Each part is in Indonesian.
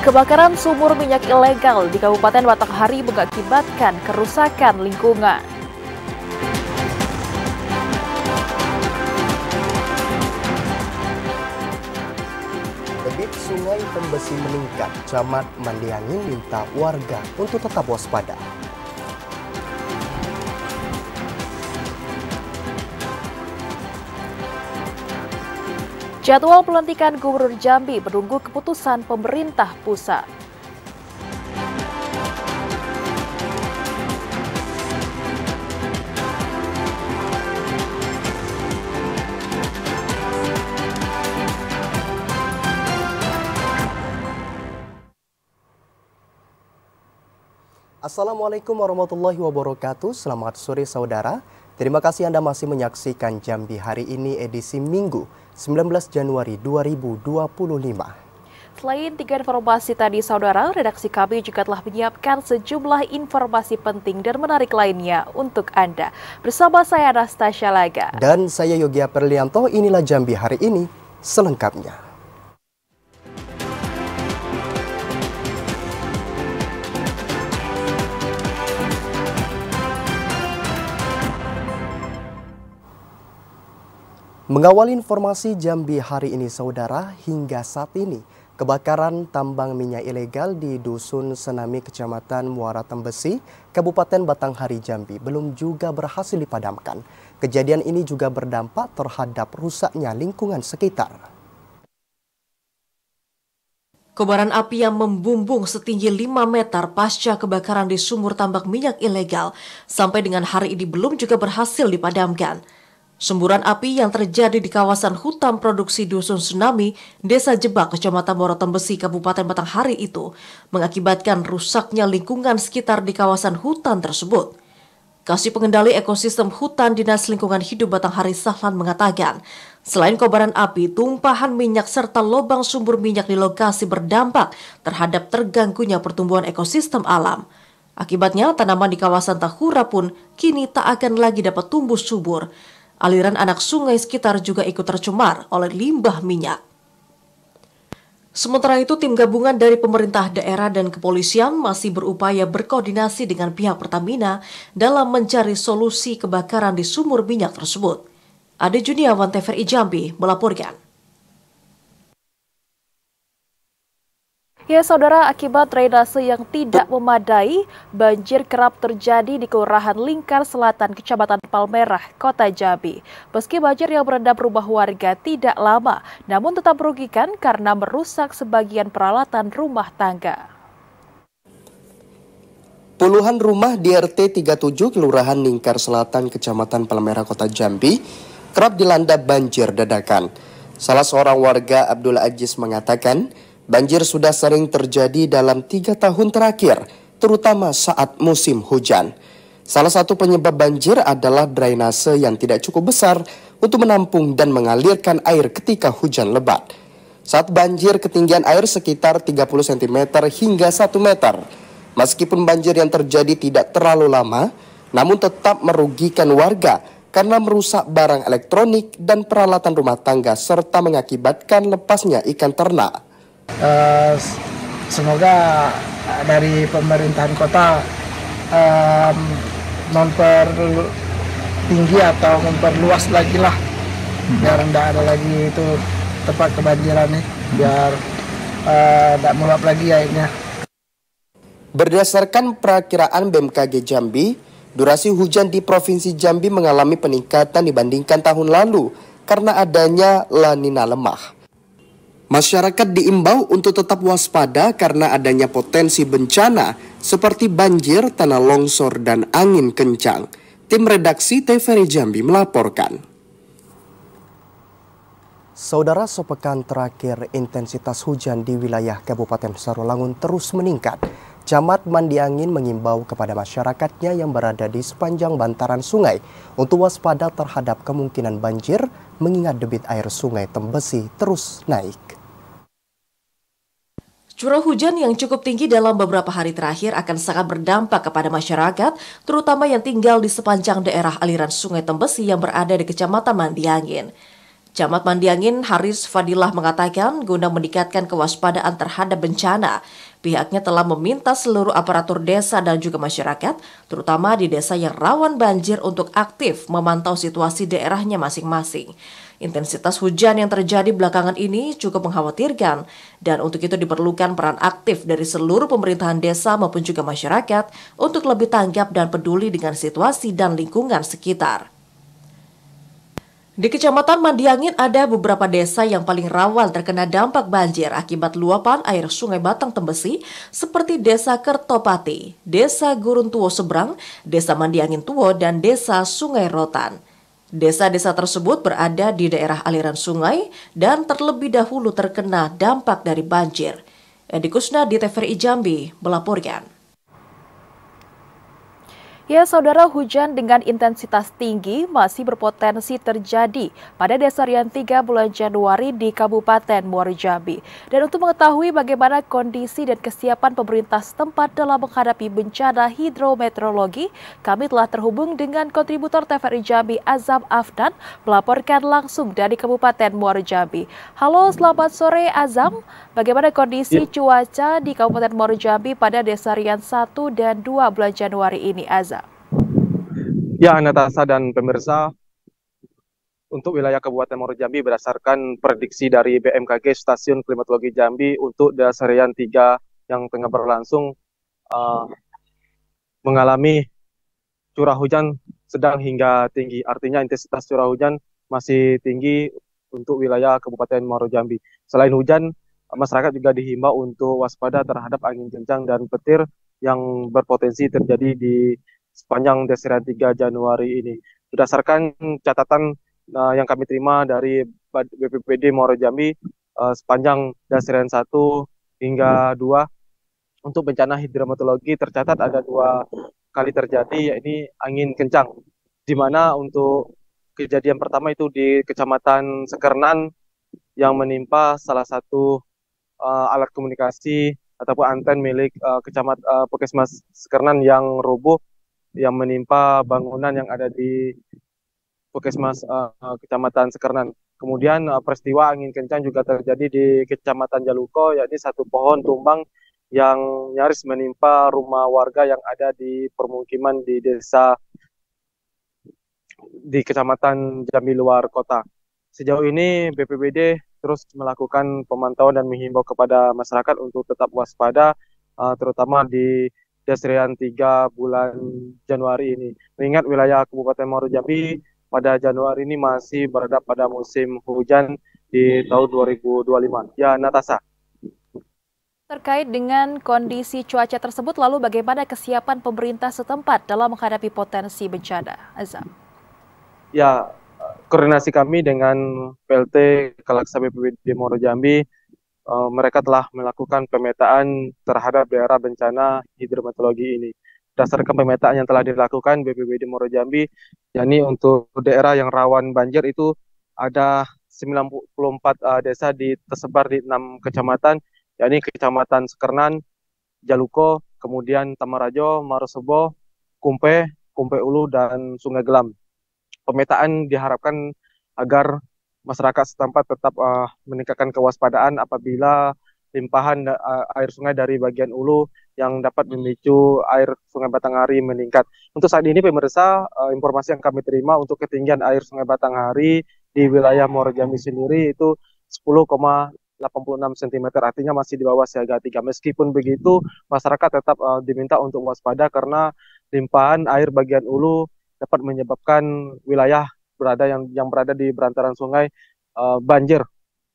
Kebakaran sumur minyak ilegal di Kabupaten Batanghari mengakibatkan kerusakan lingkungan. Debit Sungai Tembesi meningkat, Camat Mandiangin minta warga untuk tetap waspada. Jadwal pelantikan Gubernur Jambi menunggu keputusan pemerintah pusat. Assalamualaikum warahmatullahi wabarakatuh. Selamat sore saudara. Terima kasih Anda masih menyaksikan Jambi hari ini edisi Minggu 19 Januari 2025. Selain 3 informasi tadi saudara, redaksi kami juga telah menyiapkan sejumlah informasi penting dan menarik lainnya untuk Anda. Bersama saya Anastasia Laga. Dan saya Yogi Perlianto, inilah Jambi hari ini selengkapnya. Mengawali informasi Jambi hari ini saudara, hingga saat ini kebakaran tambang minyak ilegal di Dusun Senami Kecamatan Muara Tembesi, Kabupaten Batanghari Jambi belum juga berhasil dipadamkan. Kejadian ini juga berdampak terhadap rusaknya lingkungan sekitar. Kobaran api yang membumbung setinggi 5 meter pasca kebakaran di sumur tambang minyak ilegal sampai dengan hari ini belum juga berhasil dipadamkan. Semburan api yang terjadi di kawasan hutan produksi Dusun Senami, Desa Jebak, Kecamatan Muara Tembesi, Kabupaten Batanghari itu mengakibatkan rusaknya lingkungan sekitar di kawasan hutan tersebut. Kasih Pengendali Ekosistem Hutan Dinas Lingkungan Hidup Batanghari Sahlan mengatakan, selain kobaran api, tumpahan minyak serta lubang sumber minyak di lokasi berdampak terhadap terganggunya pertumbuhan ekosistem alam. Akibatnya, tanaman di kawasan Tahura pun kini tak akan lagi dapat tumbuh subur. Aliran anak sungai sekitar juga ikut tercemar oleh limbah minyak. Sementara itu, tim gabungan dari pemerintah daerah dan kepolisian masih berupaya berkoordinasi dengan pihak Pertamina dalam mencari solusi kebakaran di sumur minyak tersebut. Ade Juniawan, TVRI Jambi, melaporkan. Ya saudara, akibat drainase yang tidak memadai, banjir kerap terjadi di Kelurahan Lingkar Selatan, Kecamatan Palmerah, Kota Jambi. Meski banjir yang merendam rumah warga tidak lama, namun tetap merugikan karena merusak sebagian peralatan rumah tangga. Puluhan rumah di RT 37 Kelurahan Lingkar Selatan, Kecamatan Palmerah, Kota Jambi, kerap dilanda banjir dadakan. Salah seorang warga, Abdul Aziz, mengatakan, banjir sudah sering terjadi dalam 3 tahun terakhir, terutama saat musim hujan. Salah satu penyebab banjir adalah drainase yang tidak cukup besar untuk menampung dan mengalirkan air ketika hujan lebat. Saat banjir, ketinggian air sekitar 30 cm hingga 1 meter. Meskipun banjir yang terjadi tidak terlalu lama, namun tetap merugikan warga karena merusak barang elektronik dan peralatan rumah tangga serta mengakibatkan lepasnya ikan ternak. Semoga dari pemerintahan kota mempertinggi atau memperluas lagi lah, biar tidak ada lagi itu tempat kebanjiran nih, biar tidak meluap lagi airnya. Berdasarkan perakiraan BMKG Jambi, durasi hujan di Provinsi Jambi mengalami peningkatan dibandingkan tahun lalu karena adanya La Nina lemah. Masyarakat diimbau untuk tetap waspada karena adanya potensi bencana seperti banjir, tanah longsor, dan angin kencang. Tim redaksi TVRI Jambi melaporkan. Saudara, sepekan terakhir intensitas hujan di wilayah Kabupaten Sarolangun terus meningkat. Camat Mandiangin mengimbau kepada masyarakatnya yang berada di sepanjang bantaran sungai untuk waspada terhadap kemungkinan banjir mengingat debit air Sungai Tembesi terus naik. Curah hujan yang cukup tinggi dalam beberapa hari terakhir akan sangat berdampak kepada masyarakat, terutama yang tinggal di sepanjang daerah aliran Sungai Tembesi yang berada di Kecamatan Mandiangin. Camat Mandiangin Haris Fadilah mengatakan guna meningkatkan kewaspadaan terhadap bencana, pihaknya telah meminta seluruh aparatur desa dan juga masyarakat, terutama di desa yang rawan banjir untuk aktif memantau situasi daerahnya masing-masing. Intensitas hujan yang terjadi belakangan ini cukup mengkhawatirkan dan untuk itu diperlukan peran aktif dari seluruh pemerintahan desa maupun juga masyarakat untuk lebih tanggap dan peduli dengan situasi dan lingkungan sekitar. Di Kecamatan Mandiangin ada beberapa desa yang paling rawan terkena dampak banjir akibat luapan air Sungai Batang Tembesi seperti Desa Kertopati, Desa Guruntuo Seberang, Desa Mandiangin Tuo, dan Desa Sungai Rotan. Desa-desa tersebut berada di daerah aliran sungai dan terlebih dahulu terkena dampak dari banjir. Edi Kusna di TVRI Jambi melaporkan. Ya, saudara, hujan dengan intensitas tinggi masih berpotensi terjadi pada Desa Rian 3 bulan Januari di Kabupaten Muaro Jambi. Dan untuk mengetahui bagaimana kondisi dan kesiapan pemerintah setempat dalam menghadapi bencana hidrometeorologi, kami telah terhubung dengan kontributor TVRI Jambi Azam Afnan melaporkan langsung dari Kabupaten Muaro Jambi. Halo, selamat sore Azam. Bagaimana kondisi cuaca di Kabupaten Muaro Jambi pada Desa Rian 1 dan 2 bulan Januari ini, Azam? Ya, Natasha dan pemirsa, untuk wilayah Kabupaten Muaro Jambi berdasarkan prediksi dari BMKG Stasiun Klimatologi Jambi untuk Desa Rian 3 yang tengah berlangsung mengalami curah hujan sedang hingga tinggi. Artinya intensitas curah hujan masih tinggi untuk wilayah Kabupaten Muaro Jambi. Selain hujan, masyarakat juga dihimbau untuk waspada terhadap angin kencang dan petir yang berpotensi terjadi di sepanjang Desa Rian 3 Januari ini. Berdasarkan catatan yang kami terima dari BPBD Muaro Jambi, sepanjang Desa Rian 1 hingga 2 untuk bencana hidrometeorologi tercatat ada 2 kali terjadi, yakni angin kencang, di mana untuk kejadian pertama itu di Kecamatan Sekernan yang menimpa salah satu alat komunikasi ataupun anten milik Puskesmas Sekernan yang rubuh, yang menimpa bangunan yang ada di Puskesmas Kecamatan Sekernan. Kemudian peristiwa angin kencang juga terjadi di Kecamatan Jaluko, yakni satu pohon tumbang yang nyaris menimpa rumah warga yang ada di permukiman di desa di Kecamatan Jambi luar kota. Sejauh ini BPBD terus melakukan pemantauan dan menghimbau kepada masyarakat untuk tetap waspada, terutama di Desa Rian 3 bulan Januari ini. Mengingat wilayah Kabupaten Muaro Jambi pada Januari ini masih berada pada musim hujan di tahun 2025. Ya, Natasha. Terkait dengan kondisi cuaca tersebut, lalu bagaimana kesiapan pemerintah setempat dalam menghadapi potensi bencana, Azam? Ya, koordinasi kami dengan PLT Kalaksa BPBD Muaro Jambi, mereka telah melakukan pemetaan terhadap daerah bencana hidrometeorologi ini. Berdasarkan pemetaan yang telah dilakukan BPBD Muaro Jambi, yakni untuk daerah yang rawan banjir itu ada 94 desa tersebar di 6 kecamatan, yakni Kecamatan Sekernan, Jaluko, kemudian Tamarajo, Marosebo, Kumpe Ulu, dan Sungai Gelam. Pemetaan diharapkan agar masyarakat setempat tetap meningkatkan kewaspadaan apabila limpahan air sungai dari bagian hulu yang dapat memicu air Sungai Batanghari meningkat. Untuk saat ini pemirsa, informasi yang kami terima untuk ketinggian air Sungai Batanghari di wilayah Muaro Jambi sendiri itu 10,86 cm, artinya masih di bawah siaga 3. Meskipun begitu, masyarakat tetap diminta untuk waspada karena limpahan air bagian hulu dapat menyebabkan wilayah yang berada di berantaran sungai banjir.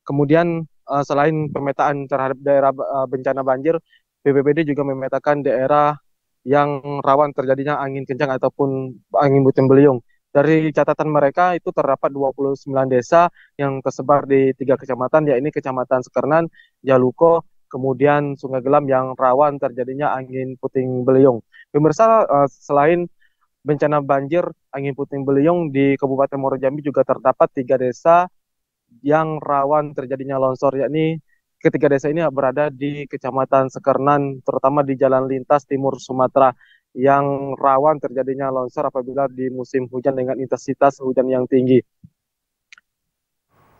Kemudian selain pemetaan terhadap daerah bencana banjir, BPBD juga memetakan daerah yang rawan terjadinya angin kencang ataupun angin puting beliung. Dari catatan mereka itu terdapat 29 desa yang tersebar di 3 kecamatan, yakni Kecamatan Sekernan, Jaluko, kemudian Sungai Gelam yang rawan terjadinya angin puting beliung. Pemirsa, selain bencana banjir angin puting beliung di Kabupaten Muaro Jambi juga terdapat 3 desa yang rawan terjadinya longsor, yakni ketiga desa ini berada di Kecamatan Sekernan, terutama di jalan lintas timur Sumatera, yang rawan terjadinya longsor apabila di musim hujan dengan intensitas hujan yang tinggi.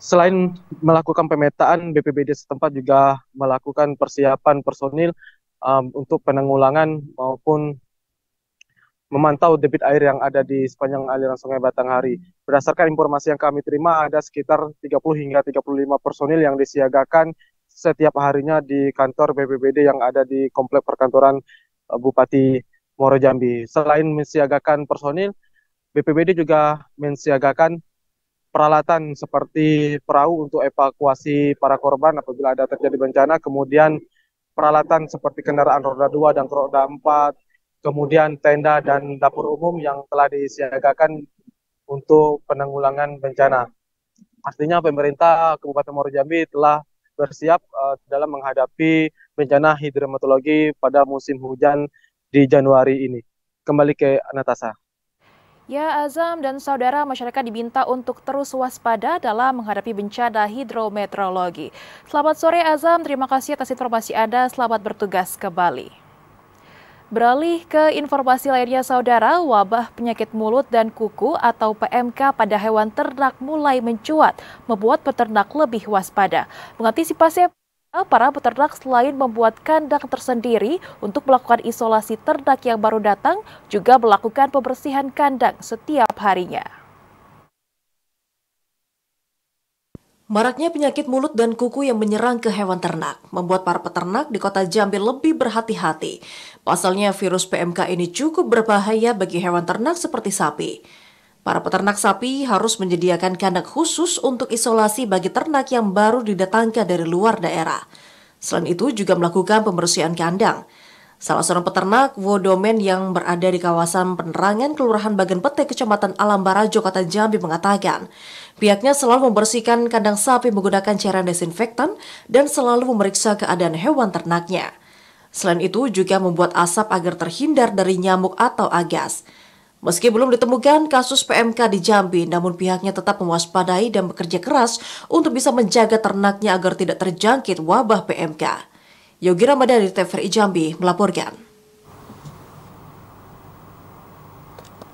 Selain melakukan pemetaan, BPBD setempat juga melakukan persiapan personil untuk penanggulangan maupun memantau debit air yang ada di sepanjang aliran Sungai Batanghari. Berdasarkan informasi yang kami terima, ada sekitar 30 hingga 35 personil yang disiagakan setiap harinya di kantor BPBD yang ada di Komplek Perkantoran Bupati Muaro Jambi. Selain mensiagakan personil, BPBD juga mensiagakan peralatan seperti perahu untuk evakuasi para korban apabila ada terjadi bencana, kemudian peralatan seperti kendaraan roda 2 dan roda 4, kemudian tenda dan dapur umum yang telah disiagakan untuk penanggulangan bencana. Artinya pemerintah Kabupaten Muaro Jambi telah bersiap dalam menghadapi bencana hidrometeorologi pada musim hujan di Januari ini. Kembali ke Natasha. Ya, Azam dan saudara, masyarakat diminta untuk terus waspada dalam menghadapi bencana hidrometeorologi. Selamat sore Azam, terima kasih atas informasi Anda, selamat bertugas kembali. Beralih ke informasi lainnya saudara, wabah penyakit mulut dan kuku atau PMK pada hewan ternak mulai mencuat, membuat peternak lebih waspada. Mengantisipasi para peternak selain membuat kandang tersendiri untuk melakukan isolasi ternak yang baru datang, juga melakukan pembersihan kandang setiap harinya. Maraknya penyakit mulut dan kuku yang menyerang ke hewan ternak membuat para peternak di Kota Jambi lebih berhati-hati. Pasalnya virus PMK ini cukup berbahaya bagi hewan ternak seperti sapi. Para peternak sapi harus menyediakan kandang khusus untuk isolasi bagi ternak yang baru didatangkan dari luar daerah. Selain itu juga melakukan pembersihan kandang. Salah seorang peternak Wodomen yang berada di kawasan Penerangan Kelurahan Bagan Pete, Kecamatan Alam Barajo, Kota Jambi mengatakan, pihaknya selalu membersihkan kandang sapi menggunakan cairan desinfektan dan selalu memeriksa keadaan hewan ternaknya. Selain itu juga membuat asap agar terhindar dari nyamuk atau agas. Meski belum ditemukan kasus PMK di Jambi, namun pihaknya tetap mewaspadai dan bekerja keras untuk bisa menjaga ternaknya agar tidak terjangkit wabah PMK. Yogi Ramadhani, TVRI Jambi, melaporkan.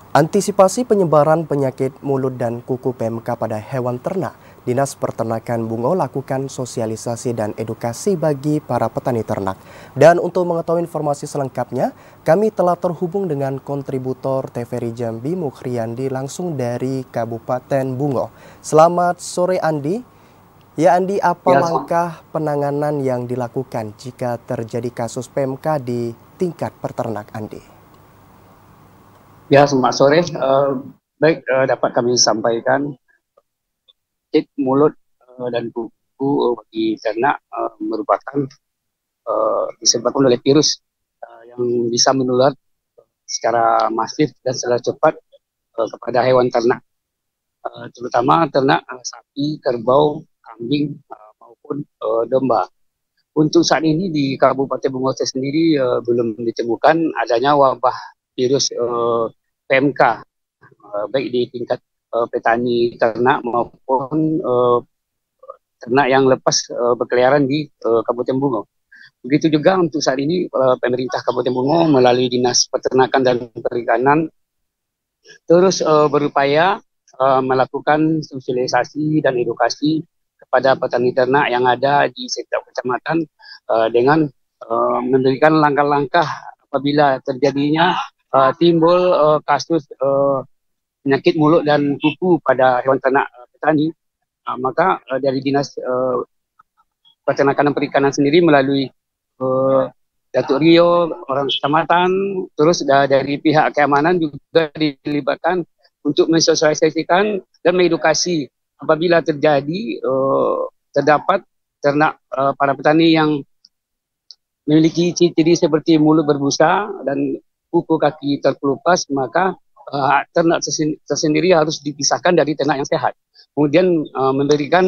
Antisipasi penyebaran penyakit mulut dan kuku PMK pada hewan ternak, Dinas Peternakan Bungo lakukan sosialisasi dan edukasi bagi para petani ternak. Dan untuk mengetahui informasi selengkapnya, kami telah terhubung dengan kontributor TVRI Jambi, Mukhriyandi, langsung dari Kabupaten Bungo. Selamat sore Andi. Ya Andi, apa langkah penanganan yang dilakukan jika terjadi kasus PMK di tingkat peternak Andi? Ya, selamat sore. Baik, dapat kami sampaikan penyakit mulut dan kuku bagi ternak merupakan disebabkan oleh virus yang bisa menular secara masif dan secara cepat kepada hewan ternak, terutama ternak sapi, kerbau, kambing maupun domba. Untuk saat ini di Kabupaten Bungo sendiri belum ditemukan adanya wabah virus PMK, baik di tingkat petani ternak maupun ternak yang lepas berkeliaran di Kabupaten Bungo. Begitu juga untuk saat ini pemerintah Kabupaten Bungo melalui Dinas Peternakan dan Perikanan terus berupaya melakukan sosialisasi dan edukasi kepada petani ternak yang ada di setiap kecamatan dengan memberikan langkah-langkah apabila terjadinya timbul kasus penyakit mulut dan kuku pada hewan ternak petani, maka dari Dinas Peternakan dan Perikanan sendiri melalui Datuk Rio, orang kecamatan, terus dari pihak keamanan juga dilibatkan untuk mensosialisasikan dan mengedukasi apabila terjadi terdapat ternak para petani yang memiliki ciri-ciri seperti mulut berbusa dan kuku kaki terkelupas, maka ternak tersendiri harus dipisahkan dari ternak yang sehat. Kemudian memberikan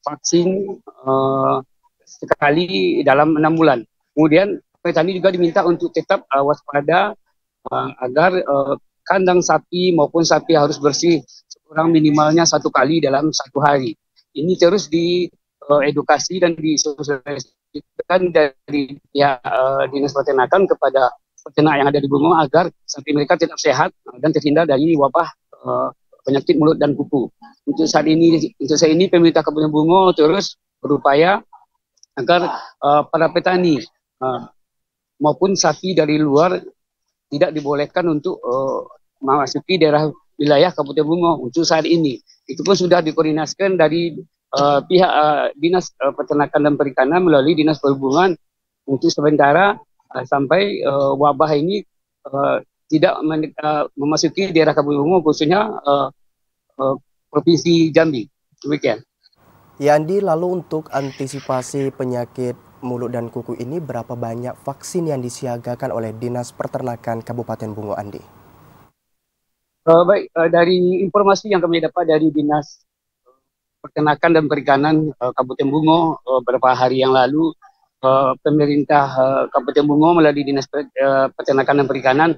vaksin sekali dalam 6 bulan. Kemudian petani juga diminta untuk tetap waspada agar kandang sapi maupun sapi harus bersih kurang minimalnya 1 kali dalam 1 hari. Ini terus diedukasi dan disosialisasikan dari pihak Dinas Peternakan kepada peternak yang ada di Bungo agar sapi mereka tetap sehat dan terhindar dari wabah penyakit mulut dan kuku. Untuk saat ini pemerintah Kabupaten Bungo terus berupaya agar para petani maupun sapi dari luar tidak dibolehkan untuk memasuki daerah wilayah Kabupaten Bungo untuk saat ini. Itu pun sudah dikoordinasikan dari pihak Dinas Peternakan dan Perikanan melalui Dinas Perhubungan untuk sementara sampai wabah ini tidak memasuki daerah Kabupaten Bungo, khususnya Provinsi Jambi. Demikian. Ya Andi, lalu untuk antisipasi penyakit mulut dan kuku ini berapa banyak vaksin yang disiagakan oleh Dinas Peternakan Kabupaten Bungo, Andi? Baik, dari informasi yang kami dapat dari Dinas Peternakan dan Perikanan Kabupaten Bungo beberapa hari yang lalu, pemerintah Kabupaten Bungo melalui Dinas Peternakan dan Perikanan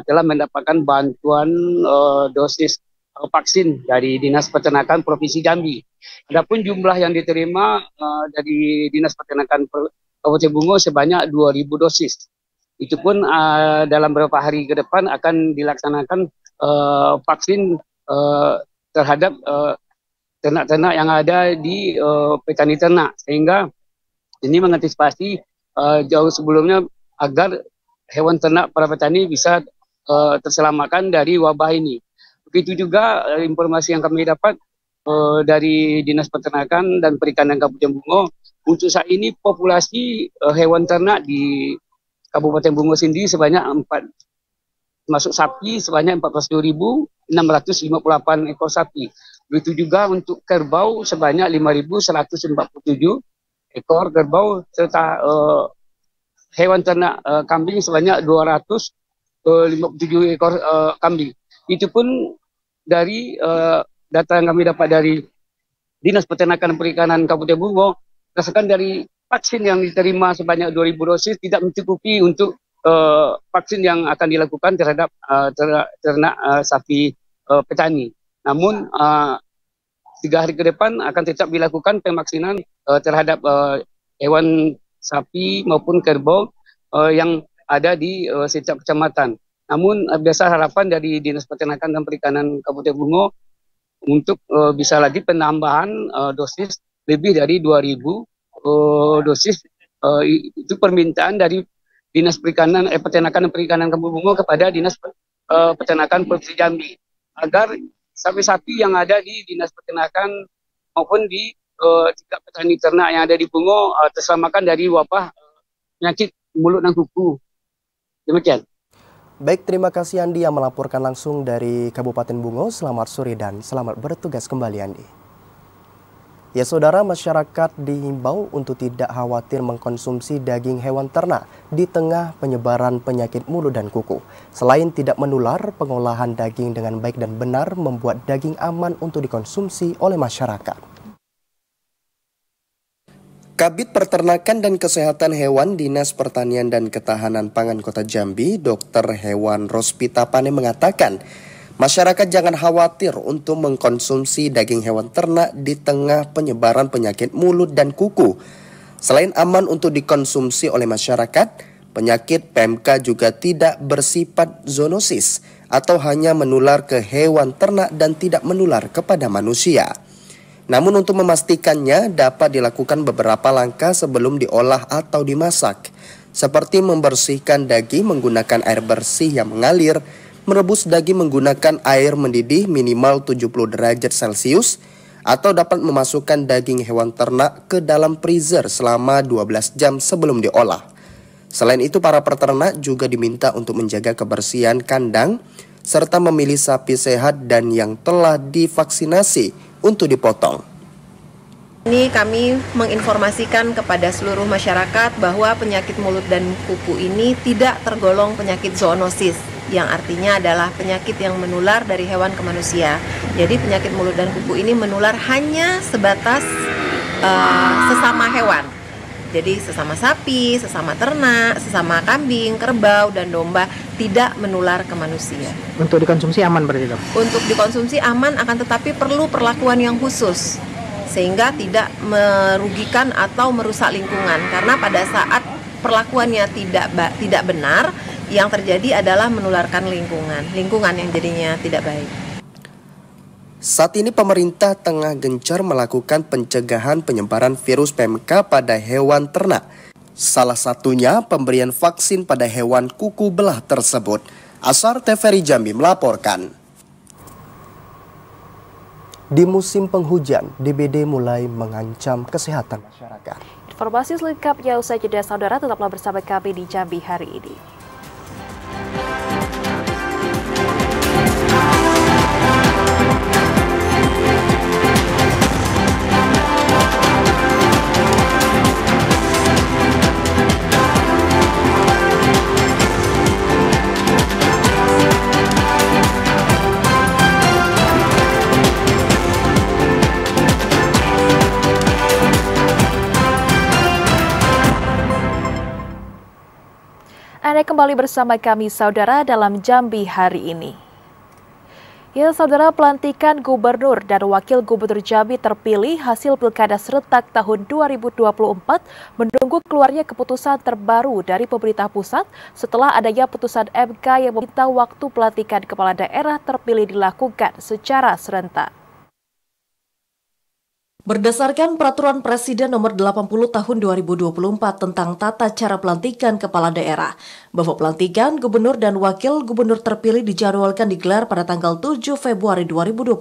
telah mendapatkan bantuan dosis vaksin dari Dinas Peternakan Provinsi Jambi. Adapun jumlah yang diterima dari Dinas Peternakan Kabupaten Bungo sebanyak 2.000 dosis. Itu pun dalam beberapa hari ke depan akan dilaksanakan vaksin terhadap ternak-ternak yang ada di petani ternak, sehingga ini mengantisipasi jauh sebelumnya agar hewan ternak para petani bisa terselamatkan dari wabah ini. Begitu juga informasi yang kami dapat dari Dinas Peternakan dan Perikanan Kabupaten Bungo, untuk saat ini populasi hewan ternak di Kabupaten Bungo sendiri sebanyak masuk sapi sebanyak 14.658 ekor sapi. Begitu juga untuk kerbau sebanyak 5.147 ekor kerbau, serta hewan ternak kambing sebanyak 257 ekor kambing. Itu pun dari data yang kami dapat dari Dinas Peternakan dan Perikanan Kabupaten Bungo, berdasarkan dari vaksin yang diterima sebanyak 2.000 dosis tidak mencukupi untuk vaksin yang akan dilakukan terhadap ternak sapi petani. Namun 3 hari ke depan akan tetap dilakukan pemaksinan terhadap hewan sapi maupun kerbau yang ada di setiap kecamatan. Namun biasa harapan dari Dinas Peternakan dan Perikanan Kabupaten Bungo untuk bisa lagi penambahan dosis lebih dari 2.000 dosis. Itu permintaan dari Dinas Peternakan dan Perikanan Kabupaten Bungo kepada Dinas Peternakan Provinsi Jambi, agar sapi-sapi yang ada di Dinas Peternakan maupun di tingkat petani ternak yang ada di Bungo terselamatkan dari wabah penyakit mulut dan kuku. Demikian. Baik, terima kasih Andi yang melaporkan langsung dari Kabupaten Bungo. Selamat sore dan selamat bertugas kembali, Andi. Ya saudara, masyarakat dihimbau untuk tidak khawatir mengkonsumsi daging hewan ternak di tengah penyebaran penyakit mulut dan kuku. Selain tidak menular, pengolahan daging dengan baik dan benar membuat daging aman untuk dikonsumsi oleh masyarakat. Kabid Peternakan dan Kesehatan Hewan Dinas Pertanian dan Ketahanan Pangan Kota Jambi, Dr. Hewan Rospita Pane mengatakan, masyarakat jangan khawatir untuk mengkonsumsi daging hewan ternak di tengah penyebaran penyakit mulut dan kuku. Selain aman untuk dikonsumsi oleh masyarakat, penyakit PMK juga tidak bersifat zoonosis atau hanya menular ke hewan ternak dan tidak menular kepada manusia. Namun untuk memastikannya dapat dilakukan beberapa langkah sebelum diolah atau dimasak, seperti membersihkan daging menggunakan air bersih yang mengalir, merebus daging menggunakan air mendidih minimal 70 derajat Celcius, atau dapat memasukkan daging hewan ternak ke dalam freezer selama 12 jam sebelum diolah. Selain itu, para peternak juga diminta untuk menjaga kebersihan kandang, serta memilih sapi sehat dan yang telah divaksinasi untuk dipotong. Ini kami menginformasikan kepada seluruh masyarakat bahwa penyakit mulut dan kuku ini tidak tergolong penyakit zoonosis, yang artinya adalah penyakit yang menular dari hewan ke manusia. Jadi penyakit mulut dan kuku ini menular hanya sebatas sesama hewan. Jadi sesama sapi, sesama ternak, sesama kambing, kerbau, dan domba tidak menular ke manusia. Untuk dikonsumsi aman berarti, Dok? Untuk dikonsumsi aman, akan tetapi perlu perlakuan yang khusus sehingga tidak merugikan atau merusak lingkungan. Karena pada saat perlakuannya tidak benar, yang terjadi adalah menularkan lingkungan yang jadinya tidak baik. Saat ini pemerintah tengah gencar melakukan pencegahan penyebaran virus PMK pada hewan ternak. Salah satunya pemberian vaksin pada hewan kuku belah tersebut. Asar TVRI Jambi melaporkan. Di musim penghujan, DBD mulai mengancam kesehatan masyarakat. Informasi selengkapnya usai jeda, saudara, tetaplah bersama kami di Jambi hari ini. Anda kembali bersama kami, saudara, dalam Jambi hari ini. Ya, saudara, pelantikan gubernur dan wakil gubernur Jambi terpilih hasil pilkada serentak tahun 2024 menunggu keluarnya keputusan terbaru dari pemerintah pusat setelah adanya putusan MK yang meminta waktu pelantikan kepala daerah terpilih dilakukan secara serentak. Berdasarkan Peraturan Presiden Nomor 80 Tahun 2024 tentang tata cara pelantikan kepala daerah, bahwa pelantikan gubernur dan wakil gubernur terpilih dijadwalkan digelar pada tanggal 7 Februari 2025.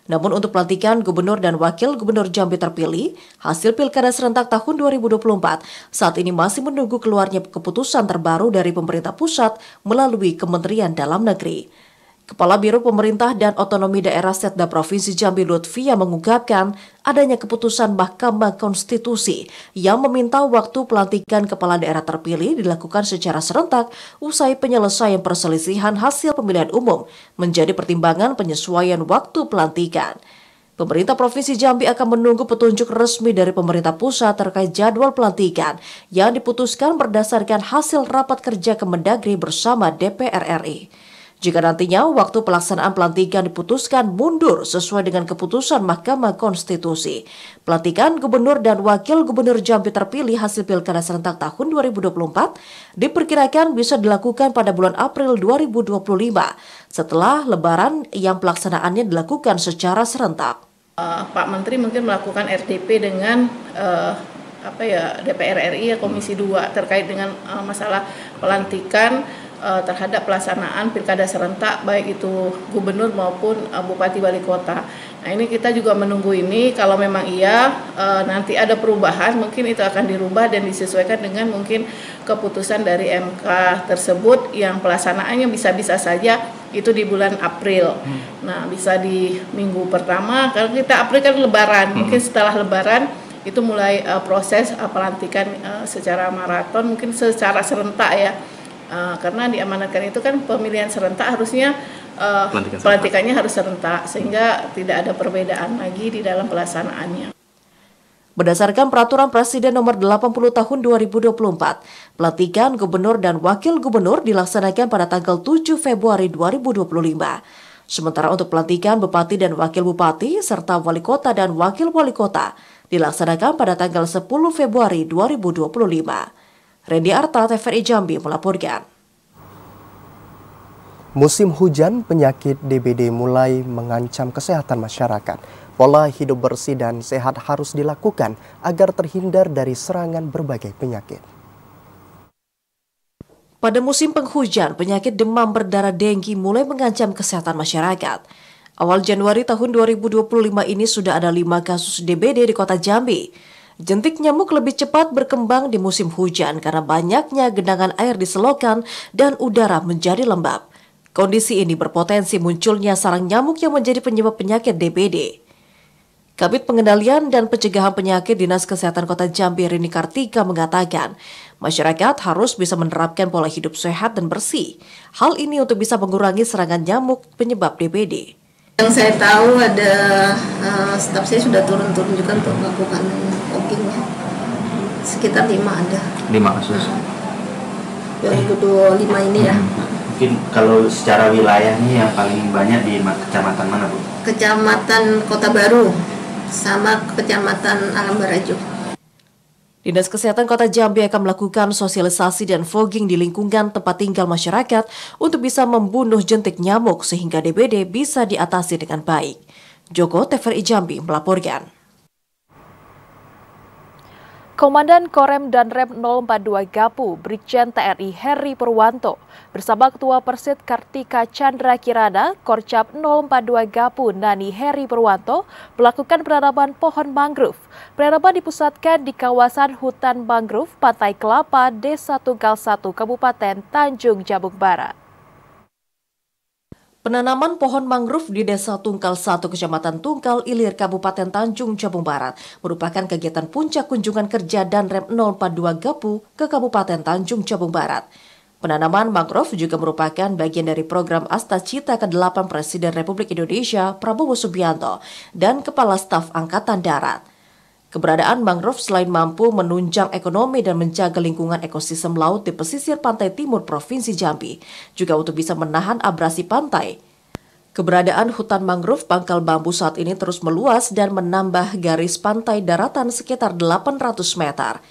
Namun untuk pelantikan gubernur dan wakil gubernur Jambi terpilih, hasil pilkada serentak tahun 2024 saat ini masih menunggu keluarnya keputusan terbaru dari pemerintah pusat melalui Kementerian Dalam Negeri. Kepala Biro Pemerintah dan Otonomi Daerah Setda Provinsi Jambi Lutfia mengungkapkan adanya keputusan Mahkamah Konstitusi yang meminta waktu pelantikan kepala daerah terpilih dilakukan secara serentak usai penyelesaian perselisihan hasil pemilihan umum menjadi pertimbangan penyesuaian waktu pelantikan. Pemerintah Provinsi Jambi akan menunggu petunjuk resmi dari pemerintah pusat terkait jadwal pelantikan yang diputuskan berdasarkan hasil rapat kerja Kemendagri bersama DPR RI. Jika nantinya waktu pelaksanaan pelantikan diputuskan mundur sesuai dengan keputusan Mahkamah Konstitusi, pelantikan gubernur dan wakil gubernur Jambi terpilih hasil pilkada serentak tahun 2024 diperkirakan bisa dilakukan pada bulan April 2025 setelah Lebaran yang pelaksanaannya dilakukan secara serentak. Pak Menteri mungkin melakukan RDP dengan DPR RI ya, Komisi 2 terkait dengan masalah pelantikan terhadap pelaksanaan pilkada serentak baik itu gubernur maupun bupati wali kota. Nah, ini kita juga menunggu ini, kalau memang iya nanti ada perubahan mungkin itu akan dirubah dan disesuaikan dengan mungkin keputusan dari MK tersebut yang pelaksanaannya bisa-bisa saja itu di bulan April. Nah, bisa di minggu pertama, kalau kita April kan Lebaran, mungkin setelah Lebaran itu mulai proses pelantikan secara maraton, mungkin secara serentak ya. Karena diamanatkan itu kan pemilihan serentak harusnya pelantikannya harus serentak sehingga tidak ada perbedaan lagi di dalam pelaksanaannya. Berdasarkan Peraturan Presiden Nomor 80 Tahun 2024, pelantikan gubernur dan wakil gubernur dilaksanakan pada tanggal 7 Februari 2025. Sementara untuk pelantikan bupati dan wakil bupati serta wali kota dan wakil wali kota dilaksanakan pada tanggal 10 Februari 2025. Randy Arta, TVRI Jambi melaporkan. Musim hujan, penyakit DBD mulai mengancam kesehatan masyarakat. Pola hidup bersih dan sehat harus dilakukan agar terhindar dari serangan berbagai penyakit. Pada musim penghujan, penyakit demam berdarah denggi mulai mengancam kesehatan masyarakat. Awal Januari tahun 2025 ini sudah ada 5 kasus DBD di kota Jambi. Jentik nyamuk lebih cepat berkembang di musim hujan karena banyaknya genangan air di selokan dan udara menjadi lembab. Kondisi ini berpotensi munculnya sarang nyamuk yang menjadi penyebab penyakit DBD. Kabid Pengendalian dan Pencegahan Penyakit Dinas Kesehatan Kota Jambi Rini Kartika mengatakan, masyarakat harus bisa menerapkan pola hidup sehat dan bersih. Hal ini untuk bisa mengurangi serangan nyamuk penyebab DBD. Yang saya tahu ada staf saya sudah turun-turun juga untuk melakukan foggingnya. Sekitar 5 ada. 5 kasus. 2025 ini ya. Mungkin kalau secara wilayahnya yang paling banyak di kecamatan mana, Bu? Kecamatan Kota Baru sama Kecamatan Alam Barajo. Dinas Kesehatan Kota Jambi akan melakukan sosialisasi dan fogging di lingkungan tempat tinggal masyarakat untuk bisa membunuh jentik nyamuk sehingga DBD bisa diatasi dengan baik. Joko TVRI Jambi melaporkan. Komandan Korem dan Rem 042 Gapu, Brigjen TNI Heri Purwanto, bersama Ketua Persid Kartika Chandra Kirana, Korcap 042 Gapu Nani Heri Purwanto, melakukan penanaman pohon mangrove. Penanaman dipusatkan di kawasan hutan mangrove Pantai Kelapa, Desa Tunggal 1, Kabupaten Tanjung Jabung Barat. Penanaman pohon mangrove di Desa Tunggal 1, Kecamatan Tunggal, Ilir, Kabupaten Tanjung Jabung Barat merupakan kegiatan puncak kunjungan kerja dan Rem 042 Gapu ke Kabupaten Tanjung Jabung Barat. Penanaman mangrove juga merupakan bagian dari program Asta Cita ke-8 Presiden Republik Indonesia Prabowo Subianto dan Kepala Staf Angkatan Darat. Keberadaan mangrove selain mampu menunjang ekonomi dan menjaga lingkungan ekosistem laut di pesisir pantai timur Provinsi Jambi, juga untuk bisa menahan abrasi pantai. Keberadaan hutan mangrove Pangkal Bambu saat ini terus meluas dan menambah garis pantai daratan sekitar 800 meter.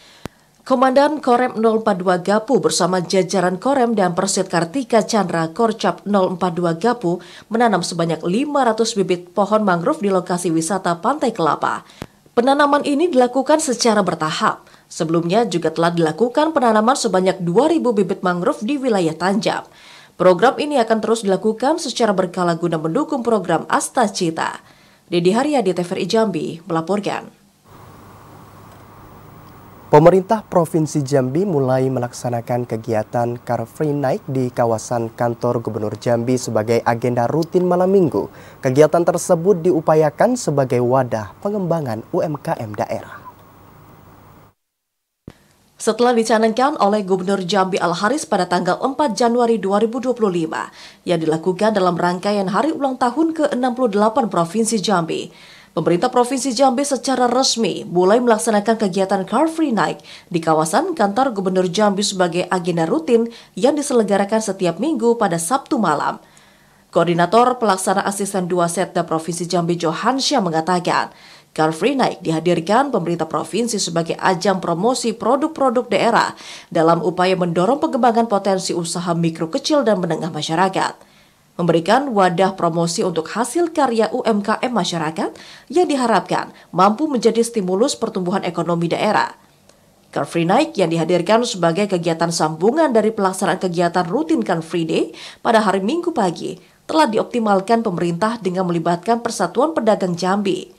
Komandan Korem 042 Gapu bersama jajaran Korem dan Persid Kartika Chandra Korcap 042 Gapu menanam sebanyak 500 bibit pohon mangrove di lokasi wisata Pantai Kelapa. Penanaman ini dilakukan secara bertahap. Sebelumnya juga telah dilakukan penanaman sebanyak 2.000 bibit mangrove di wilayah Tanjab. Program ini akan terus dilakukan secara berkala guna mendukung program Asta Cita. Dedi Haryadi TVRI Jambi melaporkan. Pemerintah Provinsi Jambi mulai melaksanakan kegiatan Car Free Night di kawasan kantor Gubernur Jambi sebagai agenda rutin malam minggu. Kegiatan tersebut diupayakan sebagai wadah pengembangan UMKM daerah. Setelah dicanangkan oleh Gubernur Jambi Al-Haris pada tanggal 4 Januari 2025 yang dilakukan dalam rangkaian hari ulang tahun ke-68 Provinsi Jambi, pemerintah Provinsi Jambi secara resmi mulai melaksanakan kegiatan Car Free Night di kawasan kantor Gubernur Jambi sebagai agenda rutin yang diselenggarakan setiap minggu pada Sabtu malam. Koordinator Pelaksana Asisten 2 Setda Provinsi Jambi Johansyah mengatakan, Car Free Night dihadirkan pemerintah provinsi sebagai ajang promosi produk-produk daerah dalam upaya mendorong pengembangan potensi usaha mikro kecil dan menengah masyarakat. Memberikan wadah promosi untuk hasil karya UMKM masyarakat yang diharapkan mampu menjadi stimulus pertumbuhan ekonomi daerah. Car Free Night yang dihadirkan sebagai kegiatan sambungan dari pelaksanaan kegiatan rutin Car Free Day pada hari Minggu pagi telah dioptimalkan pemerintah dengan melibatkan Persatuan Pedagang Jambi.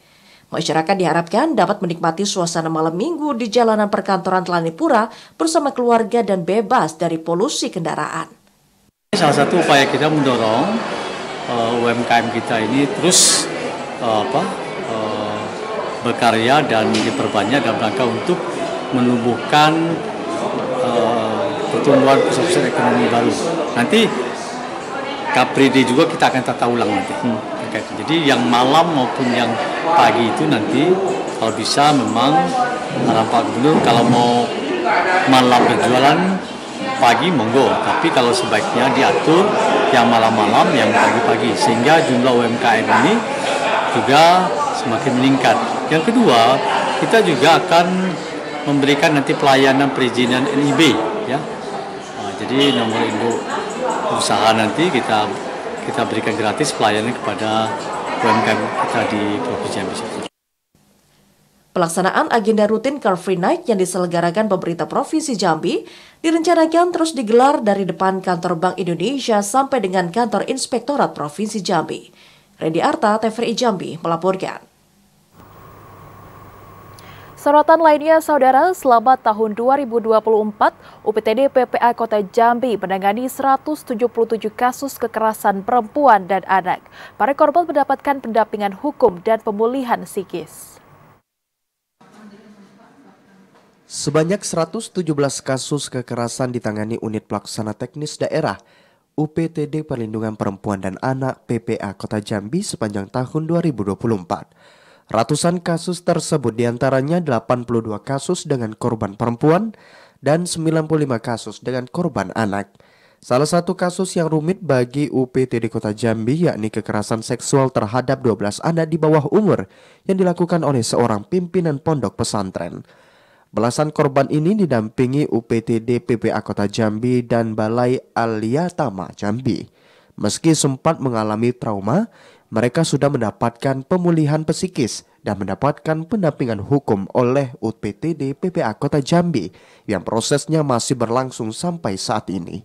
Masyarakat diharapkan dapat menikmati suasana malam minggu di jalanan perkantoran Telanipura bersama keluarga dan bebas dari polusi kendaraan. Salah satu upaya kita mendorong UMKM kita ini terus berkarya dan diperbanyak dalam rangka untuk menumbuhkan pertumbuhan pusat-pusat ekonomi baru. Nanti Capri Day juga kita akan tata ulang nanti. Jadi yang malam maupun yang pagi itu nanti kalau bisa memang Pak Gubernur kalau mau malam berjualan pagi monggo, tapi kalau sebaiknya diatur yang malam-malam, yang pagi-pagi sehingga jumlah UMKM ini juga semakin meningkat. Yang kedua, kita juga akan memberikan nanti pelayanan perizinan NIB ya. Jadi nomor induk usaha nanti kita berikan gratis pelayanan kepada UMKM kita di Provinsi Jambi. Pelaksanaan agenda rutin Car Free Night yang diselenggarakan pemerintah Provinsi Jambi direncanakan terus digelar dari depan kantor Bank Indonesia sampai dengan kantor Inspektorat Provinsi Jambi. Redi Arta, TVRI Jambi melaporkan. Sorotan lainnya, Saudara, selama tahun 2024, UPTD PPA Kota Jambi menangani 177 kasus kekerasan perempuan dan anak. Para korban mendapatkan pendampingan hukum dan pemulihan psikis. Sebanyak 117 kasus kekerasan ditangani Unit Pelaksana Teknis Daerah UPTD Perlindungan Perempuan dan Anak PPA Kota Jambi sepanjang tahun 2024. Ratusan kasus tersebut diantaranya 82 kasus dengan korban perempuan dan 95 kasus dengan korban anak. Salah satu kasus yang rumit bagi UPTD Kota Jambi yakni kekerasan seksual terhadap 12 anak di bawah umur yang dilakukan oleh seorang pimpinan pondok pesantren. Belasan korban ini didampingi UPTD PPA Kota Jambi dan Balai Aliyatama Jambi. Meski sempat mengalami trauma, mereka sudah mendapatkan pemulihan psikis dan mendapatkan pendampingan hukum oleh UPTD PPA Kota Jambi yang prosesnya masih berlangsung sampai saat ini.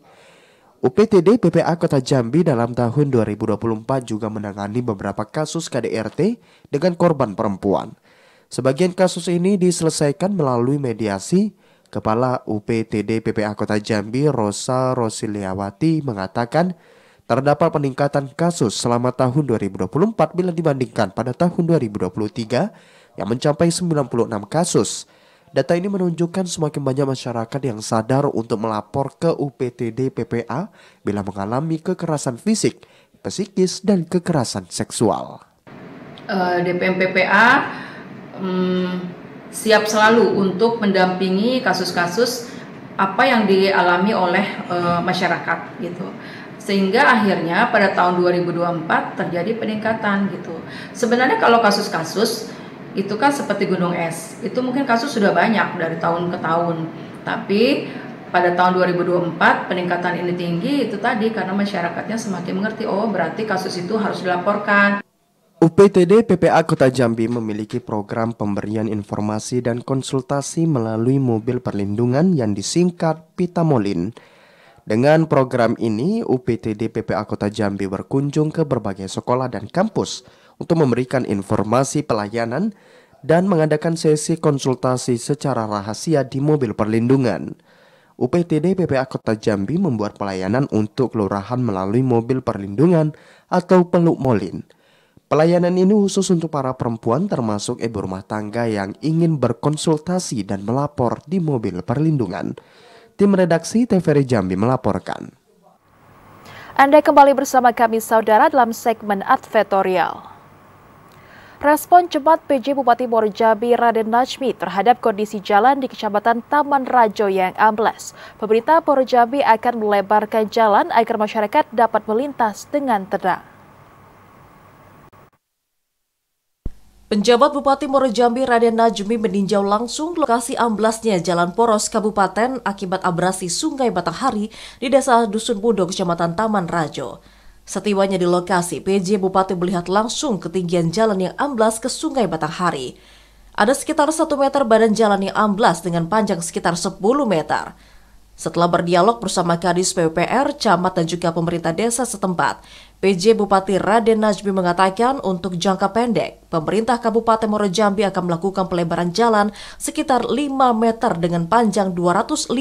UPTD PPA Kota Jambi dalam tahun 2024 juga menangani beberapa kasus KDRT dengan korban perempuan. Sebagian kasus ini diselesaikan melalui mediasi. Kepala UPTD PPA Kota Jambi, Rosa Rosiliawati, mengatakan terdapat peningkatan kasus selama tahun 2024 bila dibandingkan pada tahun 2023 yang mencapai 96 kasus. Data ini menunjukkan semakin banyak masyarakat yang sadar untuk melapor ke UPTD PPA bila mengalami kekerasan fisik, psikis, dan kekerasan seksual. DPM PPA siap selalu untuk mendampingi kasus-kasus apa yang dialami oleh masyarakat gitu. Sehingga akhirnya pada tahun 2024 terjadi peningkatan gitu. Sebenarnya kalau kasus-kasus itu kan seperti gunung es, itu mungkin kasus sudah banyak dari tahun ke tahun. Tapi pada tahun 2024 peningkatan ini tinggi itu tadi karena masyarakatnya semakin mengerti, oh berarti kasus itu harus dilaporkan. UPTD PPA Kota Jambi memiliki program pemberian informasi dan konsultasi melalui mobil perlindungan yang disingkat Pitamolin. Dengan program ini, UPTD PPA Kota Jambi berkunjung ke berbagai sekolah dan kampus untuk memberikan informasi pelayanan dan mengadakan sesi konsultasi secara rahasia di mobil perlindungan. UPTD PPA Kota Jambi membuat pelayanan untuk kelurahan melalui mobil perlindungan atau peluk molin. Pelayanan ini khusus untuk para perempuan termasuk ibu rumah tangga yang ingin berkonsultasi dan melapor di mobil perlindungan. Tim redaksi TVRI Jambi melaporkan. Anda kembali bersama kami saudara dalam segmen advertorial. Respon cepat PJ Bupati Muaro Jambi Raden Najmi terhadap kondisi jalan di Kecamatan Taman Rajo yang ambles. Pemerintah Muaro Jambi akan melebarkan jalan agar masyarakat dapat melintas dengan tenang. Penjabat Bupati Muaro Jambi Raden Najmi meninjau langsung lokasi amblasnya jalan poros kabupaten akibat abrasi Sungai Batanghari di Desa Dusun Budo, Kecamatan Taman Rajo. Setibanya di lokasi, PJ Bupati melihat langsung ketinggian jalan yang amblas ke Sungai Batanghari. Ada sekitar 1 meter badan jalan yang amblas dengan panjang sekitar 10 meter. Setelah berdialog bersama Kadis PUPR, Camat dan juga pemerintah desa setempat, PJ Bupati Raden Najmi mengatakan untuk jangka pendek, pemerintah Kabupaten Muaro Jambi akan melakukan pelebaran jalan sekitar 5 meter dengan panjang 250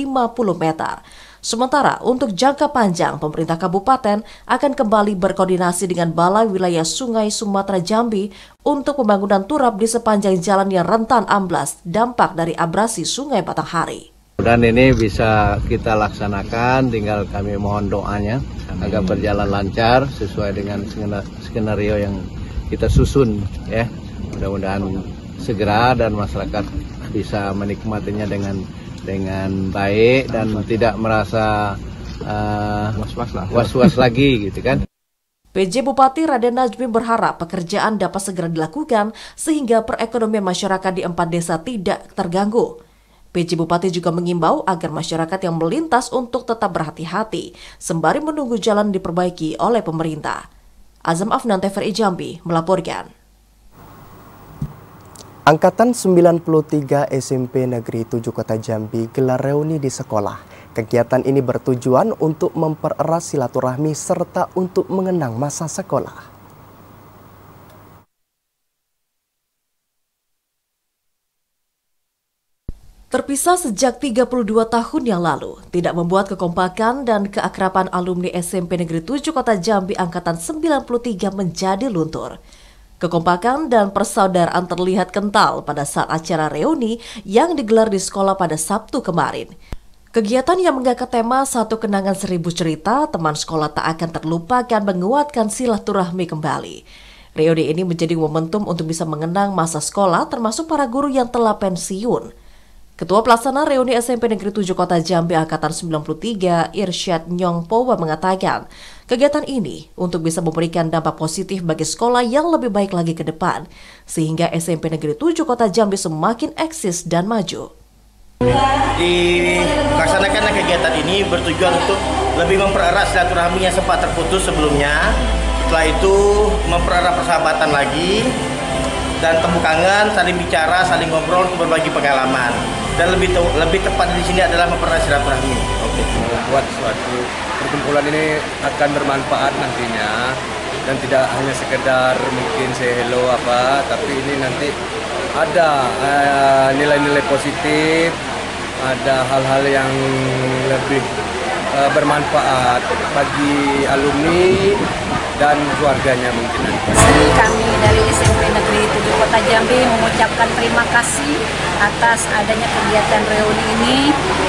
meter. Sementara untuk jangka panjang, pemerintah kabupaten akan kembali berkoordinasi dengan Balai Wilayah Sungai Sumatera Jambi untuk pembangunan turap di sepanjang jalan yang rentan amblas dampak dari abrasi Sungai Batanghari. Dan ini bisa kita laksanakan, tinggal kami mohon doanya agar berjalan lancar sesuai dengan skenario yang kita susun ya. Mudah-mudahan segera dan masyarakat bisa menikmatinya dengan baik dan tidak merasa was-was lagi gitu kan. PJ Bupati Raden Najmi berharap pekerjaan dapat segera dilakukan sehingga perekonomian masyarakat di 4 desa tidak terganggu. PJ Bupati juga mengimbau agar masyarakat yang melintas untuk tetap berhati-hati sembari menunggu jalan diperbaiki oleh pemerintah. Azam Afnan, TVRI Jambi melaporkan. Angkatan 93 SMP Negeri 7 Kota Jambi gelar reuni di sekolah. Kegiatan ini bertujuan untuk mempererat silaturahmi serta untuk mengenang masa sekolah. Terpisah sejak 32 tahun yang lalu, tidak membuat kekompakan dan keakraban alumni SMP Negeri 7 Kota Jambi Angkatan 93 menjadi luntur. Kekompakan dan persaudaraan terlihat kental pada saat acara reuni yang digelar di sekolah pada Sabtu kemarin. Kegiatan yang mengangkat tema Satu Kenangan 1000 Cerita, teman sekolah tak akan terlupakan menguatkan silaturahmi kembali. Reuni ini menjadi momentum untuk bisa mengenang masa sekolah termasuk para guru yang telah pensiun. Ketua Pelaksana Reuni SMP Negeri 7 Kota Jambi Angkatan 93, Irsyad Nyong Powa mengatakan, kegiatan ini untuk bisa memberikan dampak positif bagi sekolah yang lebih baik lagi ke depan, sehingga SMP Negeri 7 Kota Jambi semakin eksis dan maju. Dilaksanakan kegiatan ini bertujuan untuk lebih mempererat silaturahmi yang sempat terputus sebelumnya. Setelah itu mempererat persahabatan lagi dan temu kangen, saling bicara, saling ngobrol, berbagi pengalaman. Dan lebih tepat di sini adalah mempererat silaturahmi. Oke. Buat suatu perkumpulan ini akan bermanfaat nantinya dan tidak hanya sekedar mungkin say hello apa, tapi ini nanti ada nilai-nilai positif, ada hal-hal yang lebih bermanfaat bagi alumni dan keluarganya mungkin. Kami dari SMP Negeri 7 Kota Jambi mengucapkan terima kasih atas adanya kegiatan reuni ini.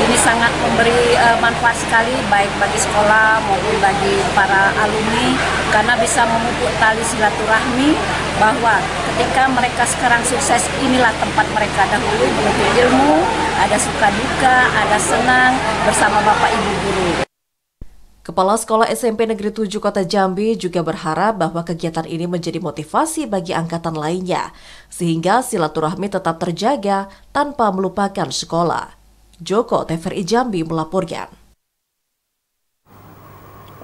Ini sangat memberi manfaat sekali baik bagi sekolah maupun bagi para alumni karena bisa memupuk tali silaturahmi bahwa ketika mereka sekarang sukses, inilah tempat mereka dahulu menuntut ilmu, ada suka duka, ada senang bersama Bapak Ibu guru. Kepala Sekolah SMP Negeri 7 Kota Jambi juga berharap bahwa kegiatan ini menjadi motivasi bagi angkatan lainnya, sehingga silaturahmi tetap terjaga tanpa melupakan sekolah. Joko TVRI Jambi melaporkan.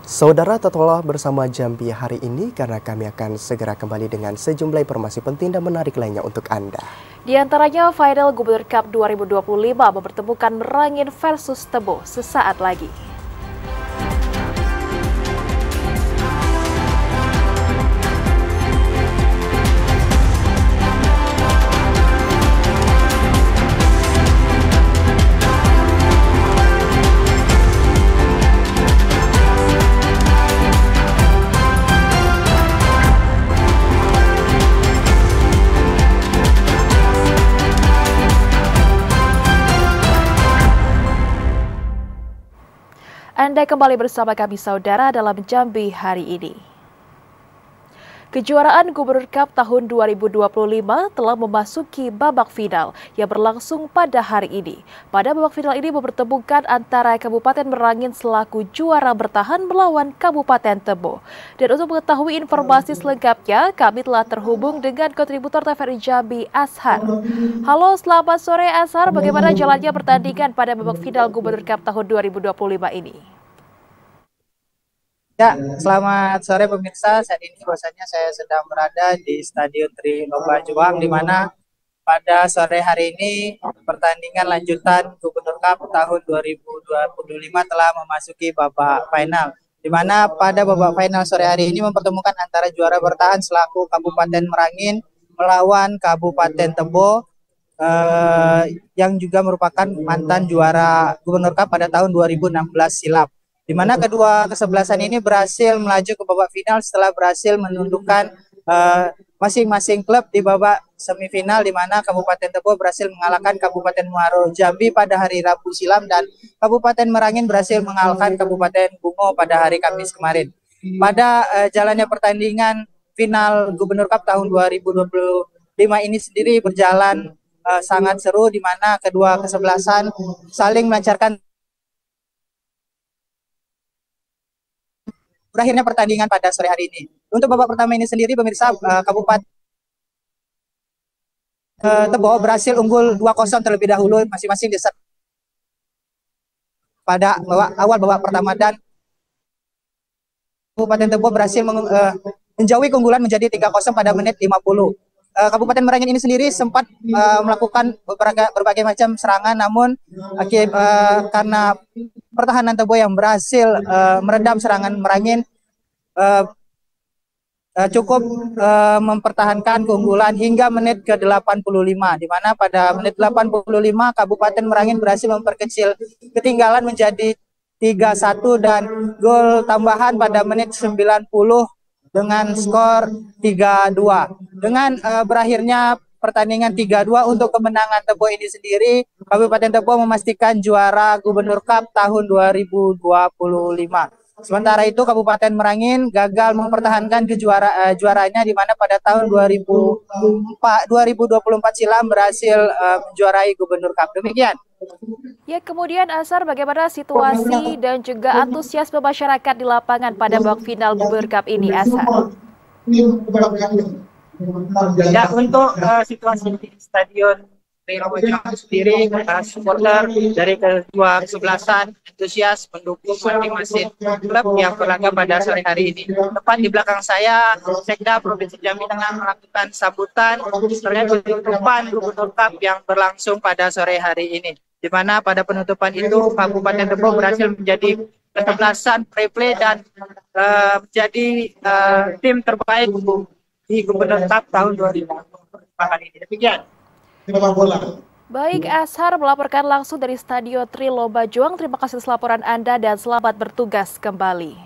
Saudara, tetaplah bersama Jambi hari ini karena kami akan segera kembali dengan sejumlah informasi penting dan menarik lainnya untuk Anda. Di antaranya, final Gubernur Cup 2025 mempertemukan Merangin versus Tebo sesaat lagi. Anda kembali bersama kami saudara dalam Jambi hari ini. Kejuaraan Gubernur Cup tahun 2025 telah memasuki babak final yang berlangsung pada hari ini. Pada babak final ini mempertemukan antara Kabupaten Merangin selaku juara bertahan melawan Kabupaten Tebo. Dan untuk mengetahui informasi selengkapnya, kami telah terhubung dengan kontributor TVRI Jambi, Ashar. Halo, selamat sore Ashar. Bagaimana jalannya pertandingan pada babak final Gubernur Cup tahun 2025 ini? Ya, selamat sore pemirsa. Saat ini bahwasanya saya sedang berada di Stadion Trilomba Juang, di mana pada sore hari ini pertandingan lanjutan Gubernur Cup tahun 2025 telah memasuki babak final. Di mana pada babak final sore hari ini mempertemukan antara juara bertahan selaku Kabupaten Merangin melawan Kabupaten Tebo yang juga merupakan mantan juara Gubernur Cup pada tahun 2016 silam. Di mana kedua kesebelasan ini berhasil melaju ke babak final setelah berhasil menundukkan masing-masing klub di babak semifinal, di mana Kabupaten Tebo berhasil mengalahkan Kabupaten Muaro Jambi pada hari Rabu silam dan Kabupaten Merangin berhasil mengalahkan Kabupaten Bungo pada hari Kamis kemarin. Pada jalannya pertandingan final Gubernur Cup tahun 2025 ini sendiri berjalan sangat seru, di mana kedua kesebelasan saling melancarkan. Berakhirnya pertandingan pada sore hari ini. Untuk babak pertama ini sendiri, pemirsa, Kabupaten Tebo berhasil unggul 2-0 terlebih dahulu masing-masing di pada awal babak pertama, dan Kabupaten Tebo berhasil menjauhi keunggulan menjadi 3-0 pada menit 50. Kabupaten Merangin ini sendiri sempat melakukan berbagai macam serangan, namun karena pertahanan Tebo yang berhasil meredam serangan Merangin cukup mempertahankan keunggulan hingga menit ke-85, di mana pada menit 85 Kabupaten Merangin berhasil memperkecil ketinggalan menjadi 3-1 dan gol tambahan pada menit 90 dengan skor 3-2. Dengan berakhirnya pertandingan 3-2 untuk kemenangan Tebo ini sendiri, Kabupaten Tebo memastikan juara Gubernur Cup tahun 2025. Sementara itu Kabupaten Merangin gagal mempertahankan juaranya, di mana pada tahun 2024 silam berhasil menjuarai Gubernur Cup. Demikian. Ya, kemudian Ashar, bagaimana situasi dan juga antusiasme masyarakat di lapangan pada babak final Gubernur Cup ini, Ashar? Ya, untuk situasi di Stadion Triloma Juang sendiri, supporter dari kedua kesebelasan antusias mendukung masing-masing klub yang berlaga pada sore hari ini. Tepat di belakang saya, Sekda Provinsi Jambi tengah melakukan sambutan terkait penutupan Gubernur Cup yang berlangsung pada sore hari ini. Di mana pada penutupan itu Kabupaten Tebo berhasil menjadi kesebelasan preplay dan menjadi tim terbaik di Gubernur Cup tahun 2020 kali ini. Demikian. Baik, Ashar melaporkan langsung dari Stadion Triloma Juang. Terima kasih atas laporan Anda dan selamat bertugas kembali.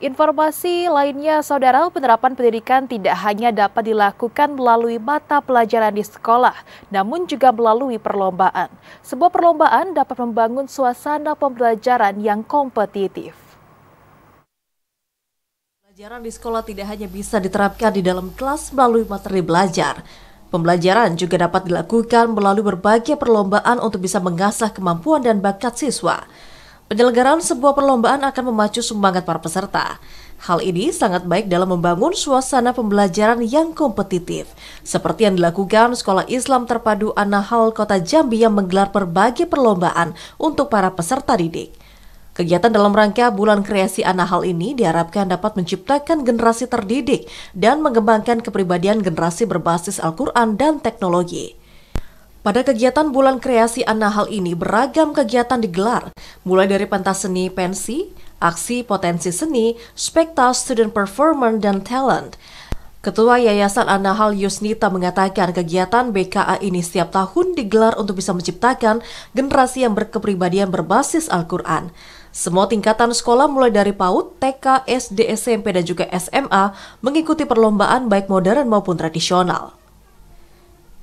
Informasi lainnya, Saudara, penerapan pendidikan tidak hanya dapat dilakukan melalui mata pelajaran di sekolah, namun juga melalui perlombaan. Sebuah perlombaan dapat membangun suasana pembelajaran yang kompetitif. Pelajaran di sekolah tidak hanya bisa diterapkan di dalam kelas melalui materi belajar. Pembelajaran juga dapat dilakukan melalui berbagai perlombaan untuk bisa mengasah kemampuan dan bakat siswa. Penyelenggaraan sebuah perlombaan akan memacu semangat para peserta. Hal ini sangat baik dalam membangun suasana pembelajaran yang kompetitif, seperti yang dilakukan Sekolah Islam Terpadu An-Nahl Kota Jambi yang menggelar berbagai perlombaan untuk para peserta didik. Kegiatan dalam rangka Bulan Kreasi An-Nahl ini diharapkan dapat menciptakan generasi terdidik dan mengembangkan kepribadian generasi berbasis Al-Quran dan teknologi. Pada kegiatan Bulan Kreasi An-Nahl ini beragam kegiatan digelar, mulai dari pentas seni pensi, aksi potensi seni, spekta student performance, dan talent. Ketua Yayasan An-Nahl Yusnita mengatakan kegiatan BKA ini setiap tahun digelar untuk bisa menciptakan generasi yang berkepribadian berbasis Al-Quran. Semua tingkatan sekolah mulai dari PAUD, TK, SD, SMP, dan juga SMA mengikuti perlombaan baik modern maupun tradisional.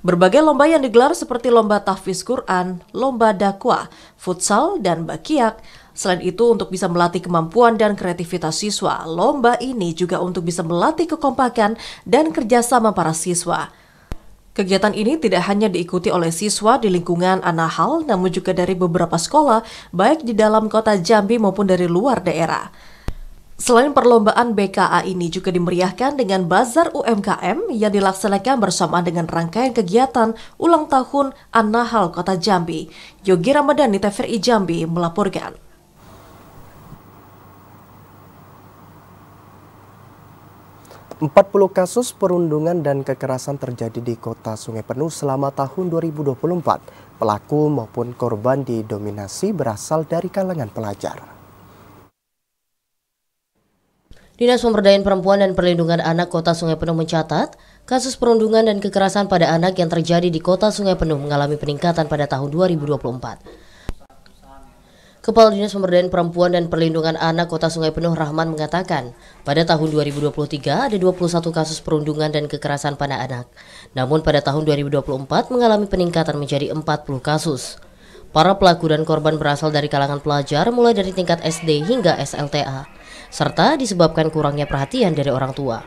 Berbagai lomba yang digelar seperti lomba tahfiz Quran, lomba dakwah, futsal, dan bakiak. Selain itu, untuk bisa melatih kemampuan dan kreativitas siswa, lomba ini juga untuk bisa melatih kekompakan dan kerjasama para siswa. Kegiatan ini tidak hanya diikuti oleh siswa di lingkungan An-Nahl, namun juga dari beberapa sekolah, baik di dalam kota Jambi maupun dari luar daerah. Selain perlombaan BKA ini juga dimeriahkan dengan bazar UMKM yang dilaksanakan bersamaan dengan rangkaian kegiatan ulang tahun An-Nahl Kota Jambi. Yogi Ramadhani, TVRI Jambi melaporkan. Empat 40 kasus perundungan dan kekerasan terjadi di Kota Sungai Penuh selama tahun 2024. Pelaku maupun korban didominasi berasal dari kalangan pelajar. Dinas Pemberdayaan Perempuan dan Perlindungan Anak Kota Sungai Penuh mencatat, kasus perundungan dan kekerasan pada anak yang terjadi di Kota Sungai Penuh mengalami peningkatan pada tahun 2024. Kepala Dinas Pemberdayaan Perempuan dan Perlindungan Anak Kota Sungai Penuh Rahman mengatakan, pada tahun 2023 ada 21 kasus perundungan dan kekerasan pada anak. Namun pada tahun 2024 mengalami peningkatan menjadi 40 kasus. Para pelaku dan korban berasal dari kalangan pelajar mulai dari tingkat SD hingga SLTA, serta disebabkan kurangnya perhatian dari orang tua.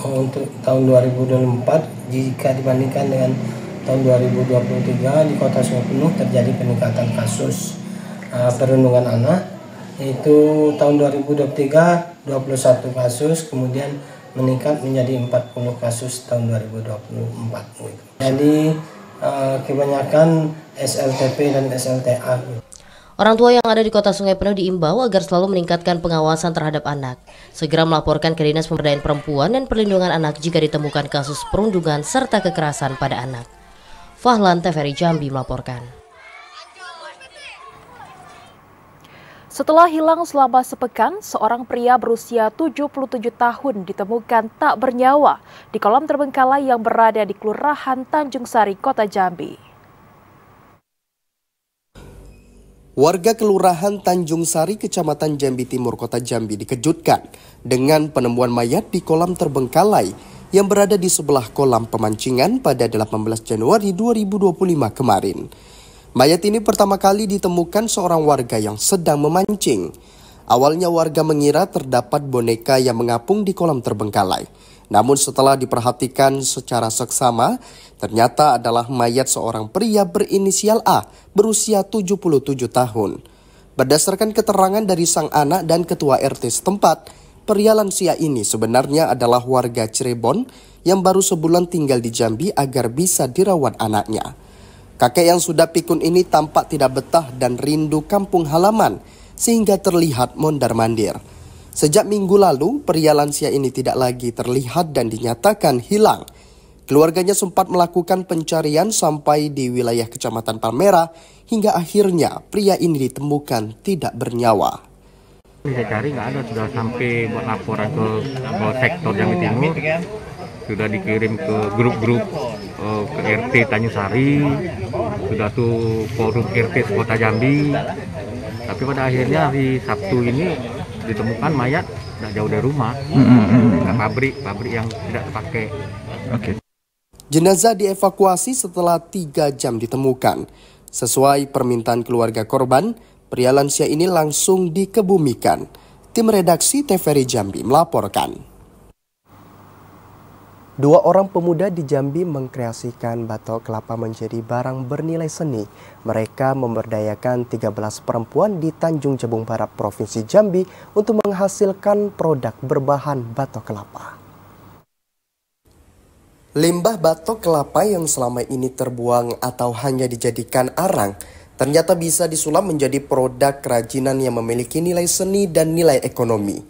Untuk tahun 2024, jika dibandingkan dengan tahun 2023 di Kota Sungai Penuh terjadi peningkatan kasus perundungan anak, itu tahun 2023 21 kasus, kemudian meningkat menjadi 40 kasus tahun 2024. Jadi kebanyakan SLTP dan SLTA. Orang tua yang ada di Kota Sungai Penuh diimbau agar selalu meningkatkan pengawasan terhadap anak, segera melaporkan ke Dinas Pemberdayaan Perempuan dan Perlindungan Anak jika ditemukan kasus perundungan serta kekerasan pada anak. Fahlan, TVRI Jambi melaporkan. Setelah hilang selama sepekan, seorang pria berusia 77 tahun ditemukan tak bernyawa di kolam terbengkalai yang berada di Kelurahan Tanjung Sari, Kota Jambi. Warga Kelurahan Tanjung Sari, Kecamatan Jambi Timur, Kota Jambi dikejutkan dengan penemuan mayat di kolam terbengkalai yang berada di sebelah kolam pemancingan pada 18 Januari 2025 kemarin. Mayat ini pertama kali ditemukan seorang warga yang sedang memancing. Awalnya warga mengira terdapat boneka yang mengapung di kolam terbengkalai. Namun setelah diperhatikan secara seksama, ternyata adalah mayat seorang pria berinisial A berusia 77 tahun. Berdasarkan keterangan dari sang anak dan ketua RT setempat, pria lansia ini sebenarnya adalah warga Cirebon yang baru sebulan tinggal di Jambi agar bisa dirawat anaknya. Kakek yang sudah pikun ini tampak tidak betah dan rindu kampung halaman, sehingga terlihat mondar-mandir. Sejak minggu lalu, pria lansia ini tidak lagi terlihat dan dinyatakan hilang. Keluarganya sempat melakukan pencarian sampai di wilayah Kecamatan Palmerah, hingga akhirnya pria ini ditemukan tidak bernyawa. Saya cari nggak ada, sudah sampai buat laporan ke sektor Jambi Timur, sudah dikirim ke grup-grup ke RT Tanjungsari, sudah tuh forum RT Kota Jambi. Tapi pada akhirnya hari Sabtu ini ditemukan mayat tidak jauh dari rumah, pabrik yang tidak terpakai. Jenazah dievakuasi setelah 3 jam ditemukan. Sesuai permintaan keluarga korban, pria lansia ini langsung dikebumikan. Tim redaksi TVRI Jambi melaporkan. 2 orang pemuda di Jambi mengkreasikan batok kelapa menjadi barang bernilai seni. Mereka memberdayakan 13 perempuan di Tanjung Jabung Barat, Provinsi Jambi untuk menghasilkan produk berbahan batok kelapa. Limbah batok kelapa yang selama ini terbuang atau hanya dijadikan arang, ternyata bisa disulap menjadi produk kerajinan yang memiliki nilai seni dan nilai ekonomi.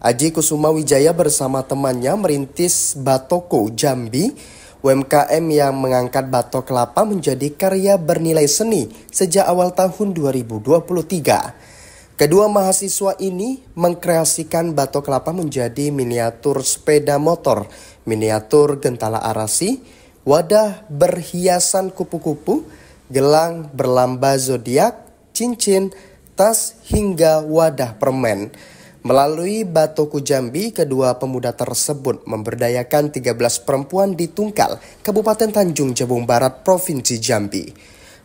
Aji Kusuma Wijaya bersama temannya merintis Batoko Jambi, UMKM yang mengangkat batok kelapa menjadi karya bernilai seni sejak awal tahun 2023. Kedua mahasiswa ini mengkreasikan batok kelapa menjadi miniatur sepeda motor, miniatur gentala arasi, wadah berhiasan kupu-kupu, gelang berlamba zodiak, cincin, tas, hingga wadah permen. Melalui Batoko Jambi, kedua pemuda tersebut memberdayakan 13 perempuan di Tungkal, Kabupaten Tanjung Jabung Barat, Provinsi Jambi.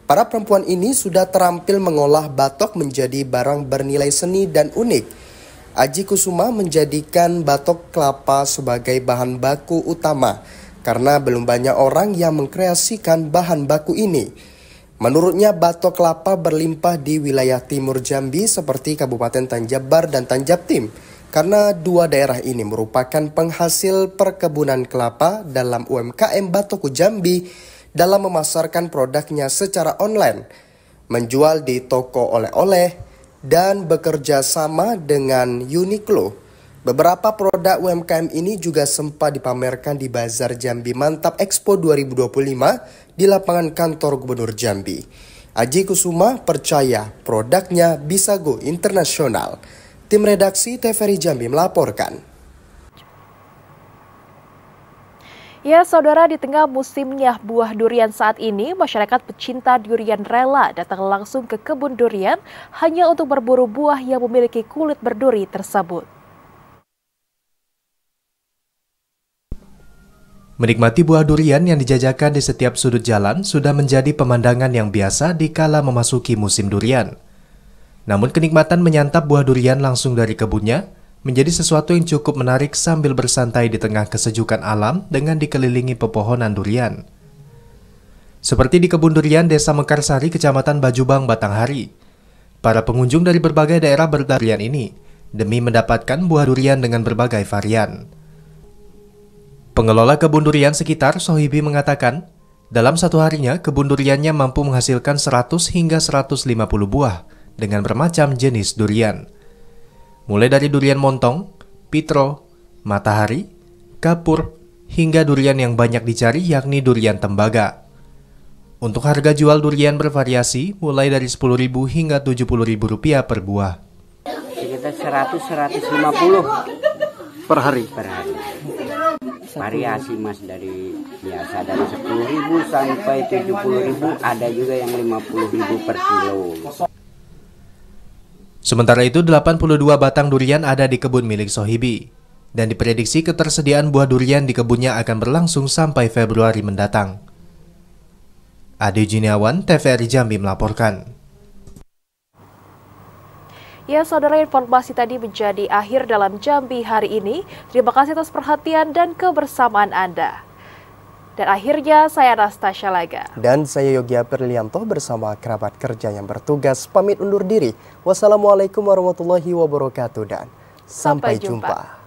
Para perempuan ini sudah terampil mengolah batok menjadi barang bernilai seni dan unik. Aji Kusuma menjadikan batok kelapa sebagai bahan baku utama karena belum banyak orang yang mengkreasikan bahan baku ini. Menurutnya batok kelapa berlimpah di wilayah timur Jambi seperti Kabupaten Tanjabar dan Tanjabtim karena 2 daerah ini merupakan penghasil perkebunan kelapa dalam UMKM Batoko Jambi dalam memasarkan produknya secara online, menjual di toko oleh-oleh, dan bekerja sama dengan Uniqlo. Beberapa produk UMKM ini juga sempat dipamerkan di Bazar Jambi Mantap Expo 2025 di lapangan kantor Gubernur Jambi. Aji Kusuma percaya produknya bisa go internasional. Tim redaksi TVRI Jambi melaporkan. Ya, saudara, di tengah musimnya buah durian saat ini, masyarakat pecinta durian rela datang langsung ke kebun durian hanya untuk berburu buah yang memiliki kulit berduri tersebut. Menikmati buah durian yang dijajakan di setiap sudut jalan sudah menjadi pemandangan yang biasa dikala memasuki musim durian. Namun kenikmatan menyantap buah durian langsung dari kebunnya menjadi sesuatu yang cukup menarik sambil bersantai di tengah kesejukan alam dengan dikelilingi pepohonan durian. Seperti di kebun durian Desa Mekarsari, Kecamatan Bajubang, Batanghari. Para pengunjung dari berbagai daerah berdurian ini demi mendapatkan buah durian dengan berbagai varian. Pengelola kebun durian sekitar, Sohibi, mengatakan, dalam satu harinya kebun duriannya mampu menghasilkan 100 hingga 150 buah dengan bermacam jenis durian. Mulai dari durian montong, pitro, matahari, kapur, hingga durian yang banyak dicari yakni durian tembaga. Untuk harga jual durian bervariasi mulai dari Rp10.000 hingga Rp70.000 per buah. Sekitar 100-150 per hari. Variasi mas, dari biasa dari 10.000 sampai 70.000, ada juga yang 50.000 per kilo. Sementara itu 82 batang durian ada di kebun milik Sohibi dan diprediksi ketersediaan buah durian di kebunnya akan berlangsung sampai Februari mendatang. Ade Juniawan, TVRI Jambi melaporkan. Ya, saudara, informasi tadi menjadi akhir dalam Jambi hari ini. Terima kasih atas perhatian dan kebersamaan Anda. Dan akhirnya saya Anastasia Laga. Dan saya Yogi Perlianto bersama kerabat kerja yang bertugas pamit undur diri. Wassalamualaikum warahmatullahi wabarakatuh dan sampai jumpa.